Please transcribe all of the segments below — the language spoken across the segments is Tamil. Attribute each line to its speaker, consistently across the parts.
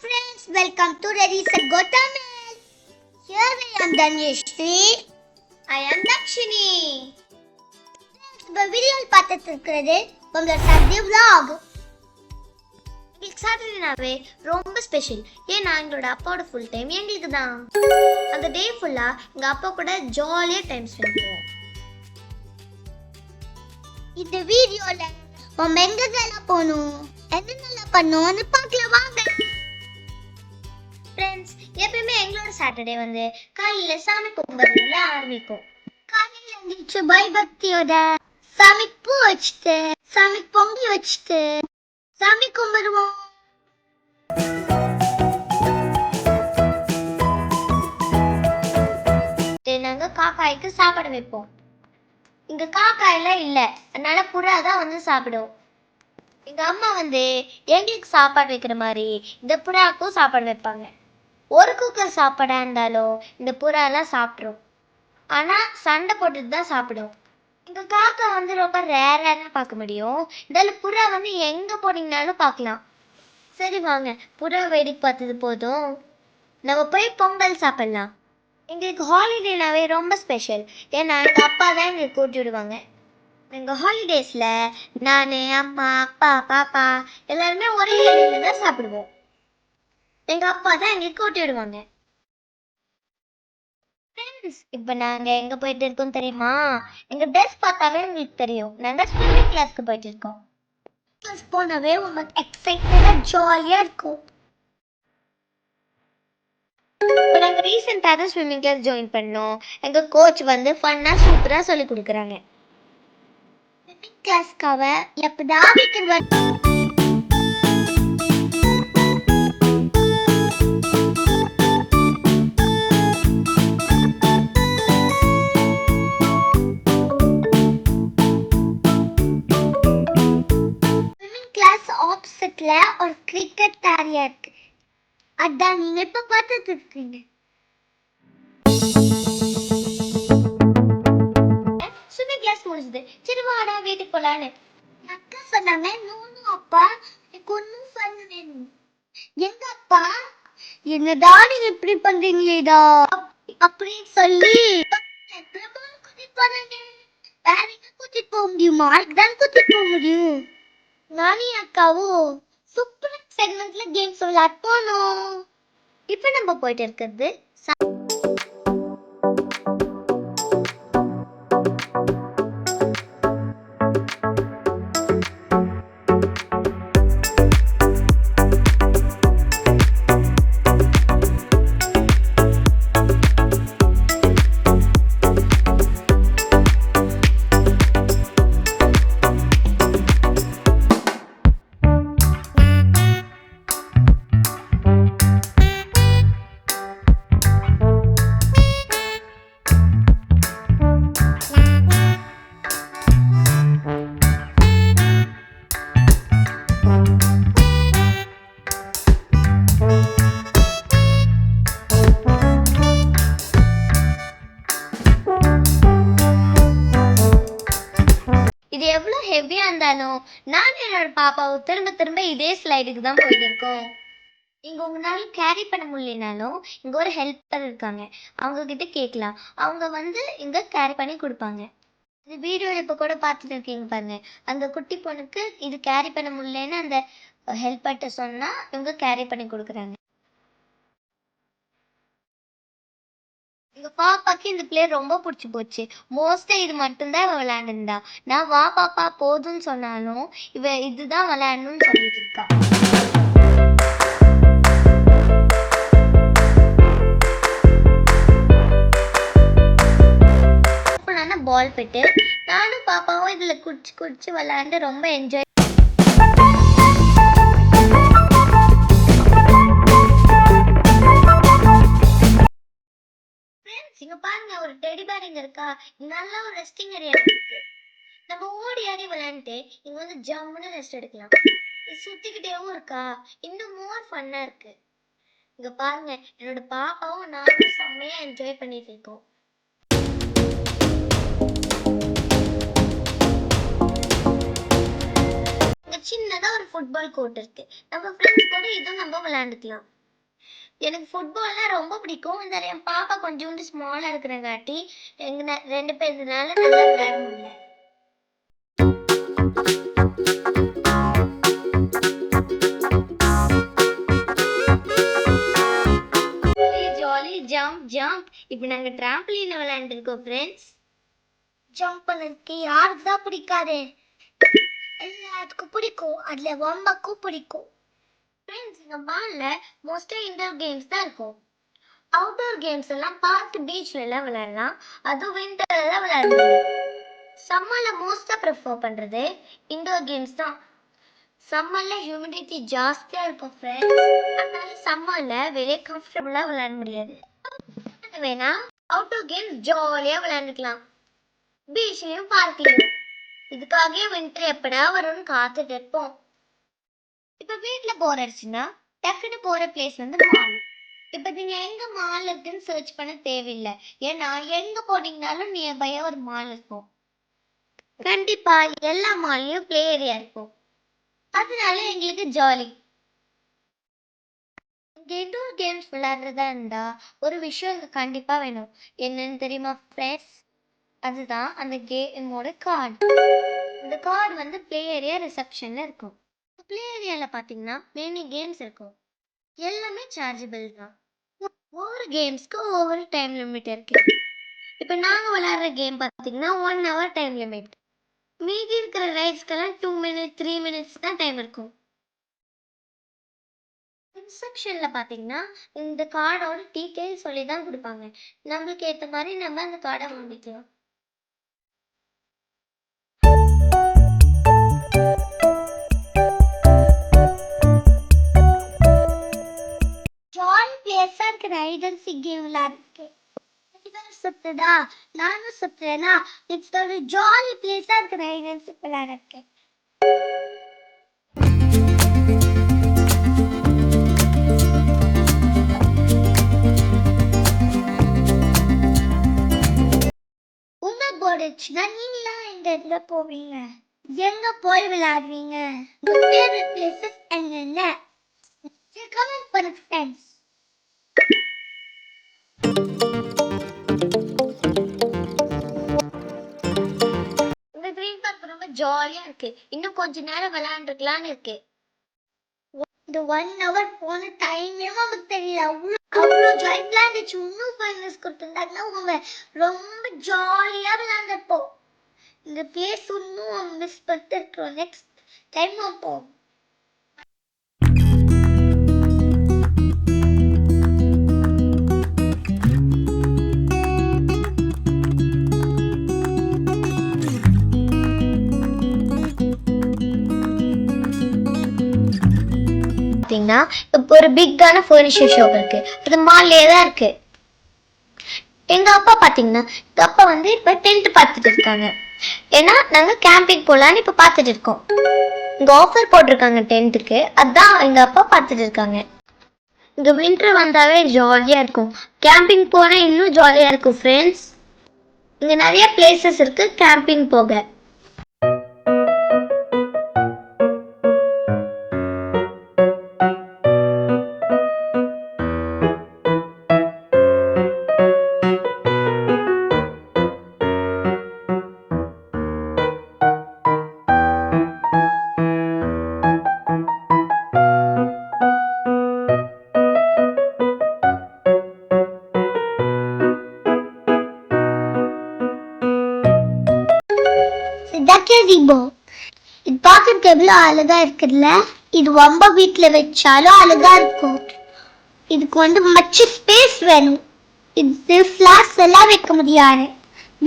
Speaker 1: friends, welcome to Ready Set Go Tamil. Here I am Danyashri.
Speaker 2: I am Dakshini.
Speaker 1: இந்த வீடியோல பார்த்துட்டு இருக்கிறது உங்க சண்டே vlog.
Speaker 2: எங்களுக்கு சாட்டர்டேனாவே ரொம்ப ஸ்பெஷல். ஏன்னா எங்களோட அப்பாவோட ஃபுல் டைம் எங்களுக்கு தான். அந்த டே ஃபுல்லா எங்க அப்பா கூட ஜாலியா டைம் ஸ்பெண்ட் பண்ணுவோம்.
Speaker 1: இந்த வீடியோல நம்ம எங்கெல்லாம் போகணும் என்னென்னலாம் பண்ணோம்னு பார்க்கலாம் வாங்க.
Speaker 2: ஃப்ரெண்ட்ஸ், எப்பயுமே எங்களோட சாட்டர்டே வந்து காலையில சாமி கும்பிடுறதுல ஆரம்பிக்கும்.
Speaker 1: காலையில எழுந்திரிச்சு பயபக்தியோட சாமி பூ வச்சுட்டு சாமி பொங்கி வச்சுட்டு சாமி கும்பிடுவோம்.
Speaker 2: நாங்க காக்காய்க்கு சாப்பாடு வைப்போம். இங்க காக்காயெல்லாம் இல்லை, அதனால புறா தான் வந்து சாப்பிடுவோம். எங்க அம்மா வந்து எங்களுக்கு சாப்பாடு வைக்கிற மாதிரி இந்த புறாவுக்கும் சாப்பாடு வைப்பாங்க. ஒரு குக்கர் சாப்பாடா இருந்தாலும் இந்த புறா எல்லாம் சாப்பிட்ரும். ஆனா சண்டை போட்டுட்டு தான் சாப்பிடும். இந்த காக்கா வந்து ரொம்ப ரேரா தான் பார்க்க முடியும். இதில் புறா வந்து எங்க போனீங்கனாலும் பார்க்கலாம். சரி வாங்க, புறா வேடிக்கை பார்த்தது போதும், நம்ம போய் பொங்கல் சாப்பிடலாம். எங்களுக்கு ஹாலிடேனாவே ரொம்ப ஸ்பெஷல். ஏன்னா எங்கள் அப்பா தான் எங்களுக்கு கூட்டி விடுவாங்க. எங்கள் ஹாலிடேஸில் நான், அம்மா, அப்பா, பாப்பா எல்லாருமே ஒரே இடத்துல தான் சாப்பிடுவோம். எங்கள் அப்பா தான் எங்களுக்கு கூட்டி விடுவாங்க. இப்போ நாங்கள் எங்கே போயிட்டு இருக்கோம் தெரியுமா? எங்கள் ட்ரெஸ் பார்த்தாவே உங்களுக்கு தெரியும், நாங்கள் ஸ்விம்மிங் கிளாஸ்க்கு போயிட்டு இருக்கோம். கிளாஸ் போனாவே உங்களுக்கு எக்ஸைட்டடாக ஜாலியாக இருக்கும். இப்போ நாங்கள் ரீசெண்டாக தான் ஸ்விம்மிங் கிளாஸ் ஜாயின் பண்ணோம். எங்கள் கோச் வந்து ஃபன்னாக சூப்பராக சொல்லி கொடுக்குறாங்க.
Speaker 1: ஸ்விம்மிங் கிளாஸ்க்காக எப்பதான் வீக்கெண்ட் வரும். ஸ்விம்மிங் கிளாஸ் ஆப்போசிட்ல ஒரு கிரிக்கெட் ஏரியா இருக்கு. அதான் நீங்க இப்ப பார்த்துட்டு இருக்கீங்க.
Speaker 2: ஸ்விம்மிங் கிளாஸ் முடிஞ்சது, சரி வாடா வீட்டுக்கு போலான்னு
Speaker 1: அக்கா சொன்னாங்க, நோனு அப்பா எனக்கு ஒன்னும் ஃபன் வேணும். எங்க அப்பா என்னடா நீங்க இப்படி பண்றீங்களேடா அப்படின்னு சொல்லி கூட்டிட்டு போனாங்க. வேற எங்க கூட்டிட்டு போக முடியுமா? அதுதான் கூட்டிட்டு போக முடியும். நானும் அக்காவும் சூப்பர் செக்மெண்ட்ல கேம்ஸ் விளையாட போனோம்.
Speaker 2: இப்போ நம்ம போயிட்டு இருக்கிறது இது எவ்வளோ ஹெவியாக இருந்தாலும் நான் என்னோட பாப்பாவும் திரும்ப திரும்ப இதே ஸ்லைடுக்கு தான் போயிட்டு இருக்கோம். இங்கே உங்களால கேரி பண்ண முடியலனாலும் இங்கே ஒரு ஹெல்ப்பர் இருக்காங்க, அவங்க கிட்ட கேட்கலாம். அவங்க வந்து இங்கே கேரி பண்ணி கொடுப்பாங்க. இந்த வீடியோவில் இப்போ கூட பார்த்துட்டு இருக்கீங்க பாருங்க, அந்த குட்டி பொண்ணுக்கு இது கேரி பண்ண முடியலன்னு அந்த ஹெல்ப்பர்கிட்ட சொன்னால் இவங்க கேரி பண்ணி கொடுக்குறாங்க. எங்க பாப்பாக்கு இந்த பிளே ரொம்ப பிடிச்சி போச்சு. மோஸ்டா இது மட்டும்தான் இவ விளையாண்டுருந்தா. நான் வா பாப்பா போதும்னு சொன்னாலும் இவ இதுதான் விளையாடணும்னு சொல்லிட்டு இருக்கா. பால் பெட்டு நானும் பாப்பாவும் இதுல குடிச்சு குடிச்சு விளையாண்டு ரொம்ப என்ஜாய். இங்க பாருங்க, ஒரு டெடி பேர் இங்க இருக்கா. நல்ல ஒரு ரெஸ்டிங் ஏரியா இருக்கு. நம்ம ஓடி ஆடி விளையாண்டுட்டு இங்க வந்து ஜம்முன்னு ரெஸ்ட் எடுக்கலாம். சுத்திக்கிட்டேவும் இருக்கா, இன்னும் மோர் ஃபன்னா இருக்கு. இங்க பாருங்க, என்னோட பாப்பாவும் நானும் செம்மையா என்ஜாய் பண்ணிட்டு இருக்கோம். இங்க சின்னதா ஒரு ஃபுட்பால் கோர்ட் இருக்கு. நம்ம ஃப்ரெண்ட்ஸ் கூட இதுவும் நம்ம விளையாண்டுக்கலாம். எனக்கு ஃபுட்பால்னா ரொம்ப பிடிக்கும். இந்த என் பாப்பா கொஞ்சோண்டு ஸ்மாலா இருக்கிறங்காட்டி எங்க 2 பேர்னால நல்லா விளையாட முடியல. Jolly jump jump. இப்போ நாங்க டிராம்பலின்ல விளையாண்டுருக்கோம் ஃப்ரெண்ட்ஸ்.
Speaker 1: ஜம்ப் பண்ணதுக்கு யாருக்கு தான் பிடிக்காது? எல்லாத்துக்கும் பிடிக்கும். அதுல ரொம்பக்கும் பிடிக்கும்.
Speaker 2: ஃப்ரெண்ட்ஸ், இந்த மால்ல மோஸ்டா இன்டோர் கேம்ஸ் தான் இருக்கும். அவுட்டோர் கேம்ஸ் எல்லாம் பார்க் பீச்ல எல்லாம் விளையாடலாம். அதுவும் விண்டர்ல விளையாடலாம். சம்மர்ல மோஸ்டா ப்ரிஃபர் பண்றது இன்டோர் கேம்ஸ் தான். சம்மர்ல ஹியூமிடிட்டி ஜாஸ்தியா இருக்கும் ஃப்ரெண்ட்ஸ். அதனால சம்மர்ல வெளியே கம்ஃபர்டபுளா விளையாட முடியாது. வேணா அவுட்டோர் கேம்ஸ் ஜாலியா விளையாண்டுக்கலாம், பீச்லயும் பார்க்லயும். இதுக்காகவே விண்டர் எப்படா வரும்னு காத்துட்டு இருப்போம். இப்ப வீட்டுல போர் அடிச்சுன்னா டக்குன்னு போற பிளேஸ் வந்து மால். இப்ப நீங்க எங்க மால் இருக்குன்னு சர்ச் பண்ண தேவையில்லை. ஏன்னா எங்க போனீங்கனாலும் நியர்பையா ஒரு மால் இருக்கும். கண்டிப்பா எல்லா மால்லையும் பிளே ஏரியா இருக்கும். அதனால எங்களுக்கு ஜாலி. இன்டோர் கேம்ஸ் விளையாடுறதா இருந்தா ஒரு விஷயம் இங்க கண்டிப்பா வேணும். என்னன்னு தெரியுமா ஃப்ரெண்ட்ஸ்? அதுதான் அந்த கேமோட கார்டு. இந்த கார்டு வந்து பிளே ஏரியா ரிசப்ஷன்ல இருக்கும். பிளே ஏரியால பாத்தீங்கன்னா மெனி கேம்ஸ் இருக்கும். எல்லாமே சார்ஜபிள் தான். ஒவ்வொரு கேம்ஸ்க்கு ஒவ்வொரு டைம் லிமிட் இருக்கு. இப்போ நாங்க விளையாடுற கேம் பாத்தீங்கன்னா 1 hour டைம் லிமிட். மீதி இருக்கிற ரைட்ஸ்க்கெல்லாம் 2 minutes 3 minutes தான் டைம் இருக்கும். ரிசப்ஷன்ல பாத்தீங்கன்னா இந்த கார்டோட டீடைல் சொல்லி தான் கொடுப்பாங்க. நம்மளுக்கு ஏத்த மாதிரி நம்ம அந்த கார்டை வாங்கிக்கலாம்.
Speaker 1: ஜாலி பிளேஸா இருக்கிற ஹைட் அண்ட் சீக் கேம் விளையாடுறேன். சுத்துதா நானும் சுத்துறேன்னா இட்ஸ் ஒரு ஜாலி பிளேஸா இருக்கிற ஹைட் அண்ட் சீக் விளையாடுறேன். போடுச்சுன்னா நீங்களாம் இந்த இடத்துல போவீங்க, எங்க போய் விளையாடுவீங்க? என்னென்ன கமெண்ட் பண்ணுங்க ஃப்ரெண்ட்ஸ்.
Speaker 2: இந்த ட்ரீம் பார்க் ரொம்ப ஜாலியா இருக்கு. இன்னும் கொஞ்ச நேரம் விளையாண்டுக்கலாம்னு இருக்கு.
Speaker 1: இந்த 1 hour போன டைமே நமக்கு தெரியல. அவ்வளோ ஜாலி விளையாண்டுச்சு. இன்னும் ஃபைனல்ஸ் கொடுத்துருந்தாங்கன்னா அவங்க ரொம்ப ஜாலியா விளையாண்டுப்போம். இந்த பிளேஸ் இன்னும் மிஸ் பண்ணிட்டு இருக்கிறோம். நெக்ஸ்ட் டைம் போவோம்.
Speaker 2: இப்போ ஒரு பிக்கான ஃபர்னிச்சர் ஷாப் இருக்கு. அது மால்லே தான் இருக்கு. எங்க அப்பா பாத்தீங்கன்னா எங்க அப்பா வந்து இப்ப டென்ட் பார்த்துட்டு இருக்காங்க. ஏன்னா நாங்க கேம்பிங் போலான்னு இப்ப பார்த்துட்டு இருக்கோம். இங்க ஆஃபர் போட்டிருக்காங்க டென்ட்டுக்கு. அதான் எங்க அப்பா பார்த்துட்டு இருக்காங்க. இங்க வின்டர் வந்தாவே ஜாலியா இருக்கும். கேம்பிங் போனா இன்னும் ஜாலியா இருக்கும் ஃப்ரெண்ட்ஸ். இங்க நிறைய பிளேசஸ் இருக்கு கேம்பிங் போக.
Speaker 1: இது பார்க்கறதுக்கு எவ்வளவு அழகா இருக்குல்ல? இது ரொம்ப வீட்டுல வச்சாலும் அழகா இருக்கும். இதுக்கு வந்து மச்சு ஸ்பேஸ் வேணும். இது ஃபிளார்ஸ் எல்லாம் வைக்க முடியாது,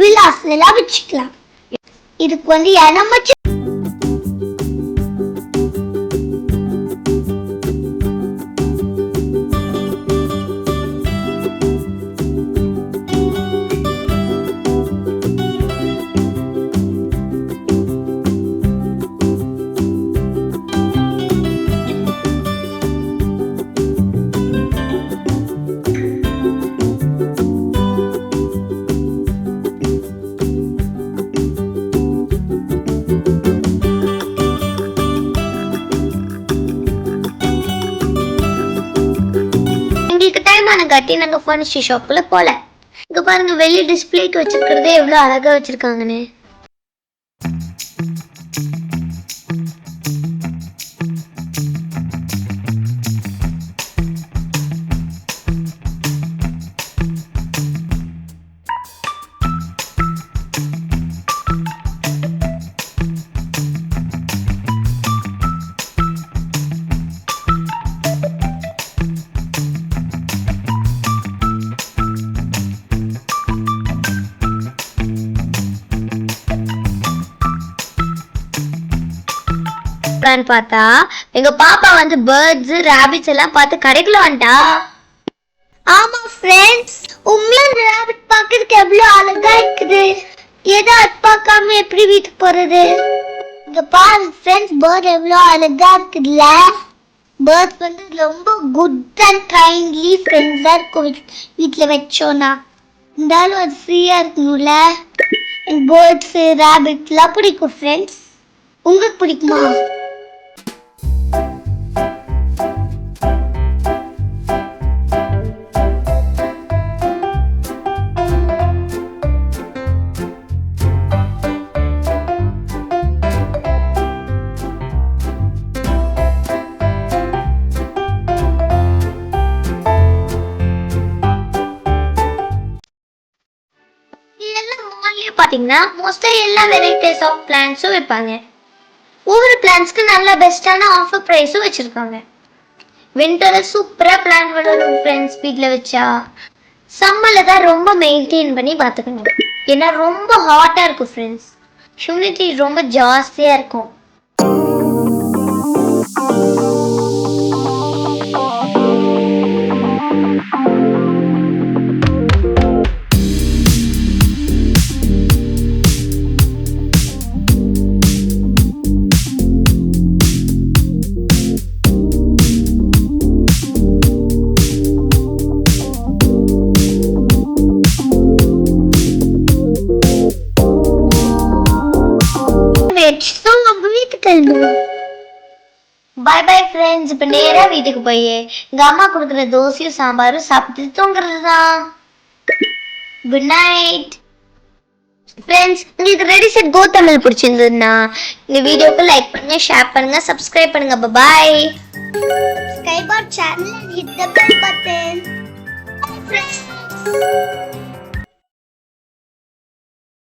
Speaker 1: வில்லாஸ் எல்லாம் வச்சுக்கலாம். இதுக்கு வந்து இடம் மச்சு.
Speaker 2: டைமான காட்டி நாங்க ஃபர்னிச்சர் ஷாப்ல போல. இங்க பாருங்க வெளிய டிஸ்ப்ளேக்கு வச்சிருக்கிறதே எவ்வளவு அழகா வச்சிருக்காங்கன்னு. பார்த்தா எங்க பாப்பா வந்து பேர்ட்ஸ் ராபிட்ஸ் எல்லாம் பார்த்து கடைக்குள்ள வந்துட்டா.
Speaker 1: ஆமா ஃப்ரெண்ட்ஸ், உங்களை ராபிட் பார்க்கறதுக்கு எவ்வளவு அழகா இருக்குது. ஏதோ அது பார்க்காம எப்படி வீட்டுக்கு போறது? இங்க பாரு ஃப்ரெண்ட்ஸ், பேர்ட் எவ்வளவு அழகா இருக்குல்ல. பேர்ட்ஸ் வந்து ரொம்ப குட் அண்ட் கைண்ட்லி ஃப்ரெண்ட்ஸா இருக்கும் வீட்டுல வச்சோன்னா. இருந்தாலும் அது ஃப்ரீயா இருக்கணும்ல. பேர்ட்ஸ் ராபிட்லாம் பிடிக்கும் ஃப்ரெண்ட்ஸ். உங்களுக்கு பிடிக்குமா?
Speaker 2: பாத்தீங்கன்னா மோஸ்டா எல்லா வெரைட்டிஸ் ஆஃப் பிளான்ட்ஸும் வைப்பாங்க. ஒவ்வொரு பிளான்ட்ஸ்க்கு நல்ல பெஸ்டான ஆஃபர் பிரைஸும் வச்சிருக்காங்க. விண்டர்ல சூப்பரா பிளான்ட் வளரும் ஃப்ரெண்ட்ஸ் வீட்ல வச்சா. சம்மர்ல தான் ரொம்ப மெயின்டைன் பண்ணி பார்த்துக்கணும். ஏன்னா ரொம்ப ஹாட்டா இருக்கும் ஃப்ரெண்ட்ஸ். ஹியூமிடிட்டி ரொம்ப ஜாஸ்தியா இருக்கும். Bye bye friends. இப்போ நேரா வீட்டுக்கு போய் எங்க அம்மா கொடுக்குற தோசையும் சாம்பாரும் சாப்பிட்டு தூங்குறது தான். Good night friends. உங்களுக்கு ரெடி செட் கோ தமிழ் பிடிச்சிருந்ததுன்னா இந்த வீடியோக்கு லைக் பண்ணுங்க, ஷேர் பண்ணுங்க, சப்ஸ்கிரைப் பண்ணுங்க. பாய்.
Speaker 1: Skybar channel and hit the bell button. Bye friends.